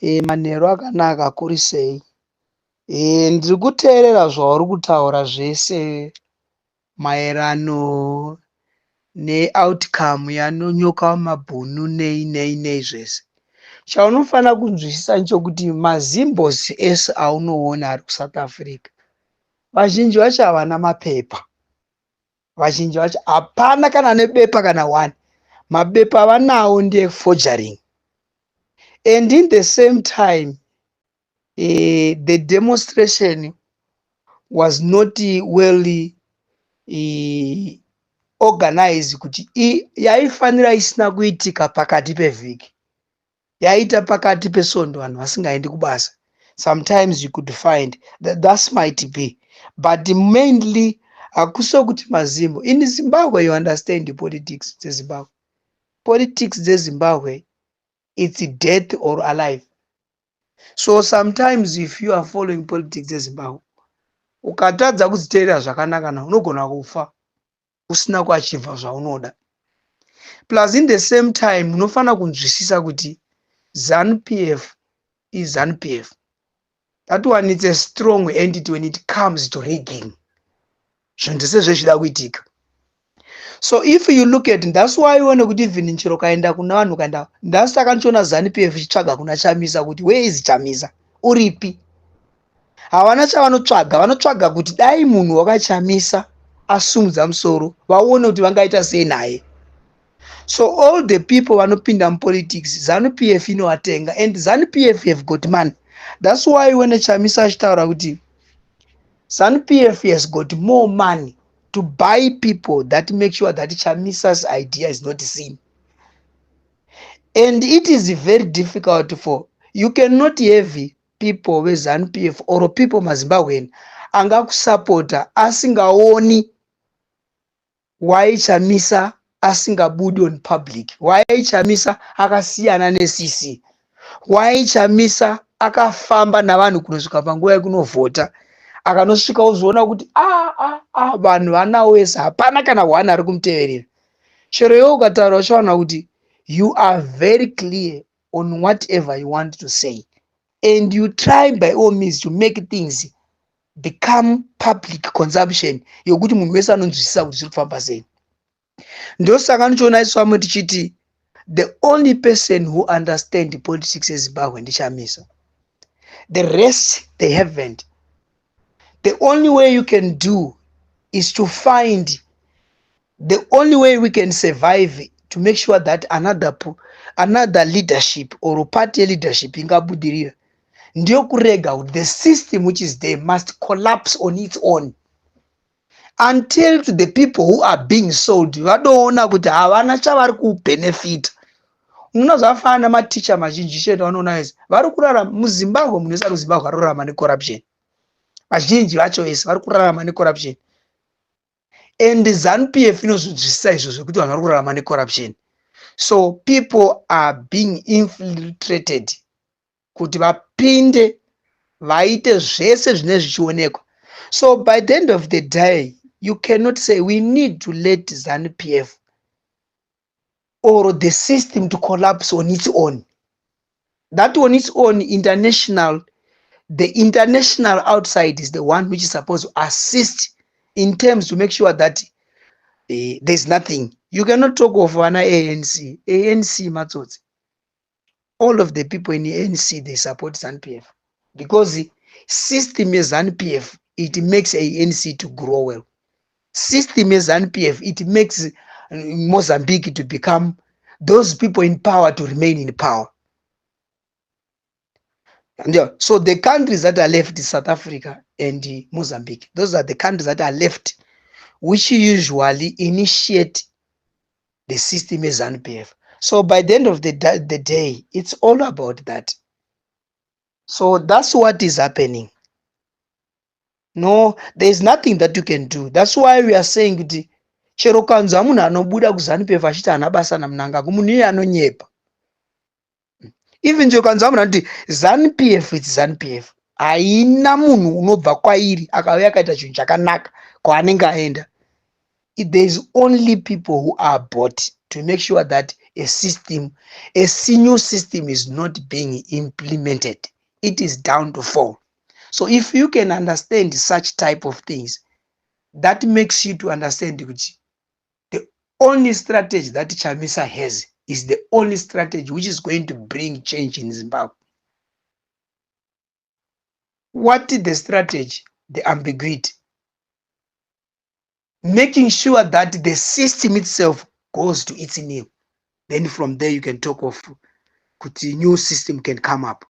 Manheru akanaka kuri sei? Ndiri kuteerera zvauri kutaura zvese maerano neoutcome yanonyoka mumabhunu nei zvese. Chaunofanira kunzwisisa nchokuti mazimbosi ese aunoona ari kuSouth Africa, vazhinji vacho havana mapepa. Vazhinji vacho hapana kana nebepa kana one. Mabepa avanawo ndeeforgery. And in the same time, the demonstration was not well organized kuti yaifanira isina kuitika pakati pevhiki, yaita pakati peSondo vanhu vasingaendi kubasa. Sometimes you could find that might be, but mainly hakuso kuti mazimbo. In Zimbabwe, you understand the politics dzeZimbabwe. Politics dzeZimbabwe, it's death or alive. So sometimes if you are following politics dzeZimbabwe, ukatadza kudziteerera zvakanaka unogona kufa usina kuachivha zvaunoda. Plus in the same time unofanira kunzwisisa kuti ZANU-PF is ZANU-PF. That one is a strong entity when it comes to rigging. Zvinhu zvese zvechida kuitika. So if you look at, that's why you want to even nchero kaenda kuna vanhu kaenda, ndasaka nchiona ZANU-PF ichitsvaga kuna Chamisa kuti where is Chamisa? Uripi? Havana chavanotsvaga, vanotsvaga kuti dai munhu wakachamisa asumudza musoro, vaone kuti vangaita sei naye. So all the people vanopinda mupolitics, ZANU-PF inovatenga, and ZANU-PF have got money. That's why when Chamisa achitaura kuti ZANU-PF has got more money to buy people that make sure that Chamisa's idea is not seen. And it is very difficult for, you cannot have people with ZANU-PF or people maZimbabwean angakusapota asingaoni why Chamisa asingabudi on public, why Chamisa akasiyana neCC, why Chamisa akafamba navanhu kunosvika panguva yekunovhota akanosvika uzoona kuti vanhu vanawo wese hapana kana one ari kumuteverera. Chero iwe ukataura uchaona kuti you are very clear on whatever you want to say, and you try by all means to make things become public consumption yokuti munhu wese anonzwisisa kuti zviri kufamba sei. Ndosaka ndichiona iswamwe tichiti the only person who understand the politics eZimbabwe ndiChamisa. The rest they haven't. The only way you can do is to find, the only way we can survive to make sure that another leadership or party leadership ingabudirira ndio kurega the system which is there must collapse on its own until to the people who are being sold vadoona kuti havana chavari kubenefit. Unoona zvafana maticha mazhinji chedu vanoona vese vari kurarama muZimbabwe, munhu wese ari kuZimbabwe vari kurarama necorruption. Vazhinji vacho vese vari kurarama necorruption. And ZANU-PF inozvinzwisisa izvozvo kuti vanhu vari kurarama necorruption. So people are being infiltrated kuti vapinde vaite zvese zvine zvichionekwa. So by the end of the day, you cannot say we need to let ZANU-PF or the system to collapse on its own. That on its own, the international outside is the one which is supposed to assist in terms to make sure that there's nothing. You cannot talk of an ANC. ANC matsotsi. All of the people in the ANC, they support ZANU-PF because the system is ZANU-PF. It makes ANC to grow well. System is ZANU-PF. It makes Mozambique to become those people in power to remain in power. And so the countries that are left is South Africa and Mozambique. Those are the countries that are left, which usually initiate the system as ZANU-PF. So by the end of the day, it's all about that. So that's what is happening. No, there's nothing that you can do. That's why we are saying kuti chero kanza munhu anobuda kuZANU-PF achiti hana basa namunanga kumunhu iye anonyepa. Even chero kanza munhu anoti ZANU-PF it's ZANU-PF. Haina munhu unobva kwairi akauya akaita chinhu chakanaka kwaanenge aenda. There is only people who are bought to make sure that a new system is not being implemented, it is down to fall. So if you can understand such type of things, that makes you to understand which the only strategy that Chamisa has is the only strategy which is going to bring change in Zimbabwe. What is the strategy? The ambiguity. Making sure that the system itself goes to its name. Then from there you can talk of new system can come up.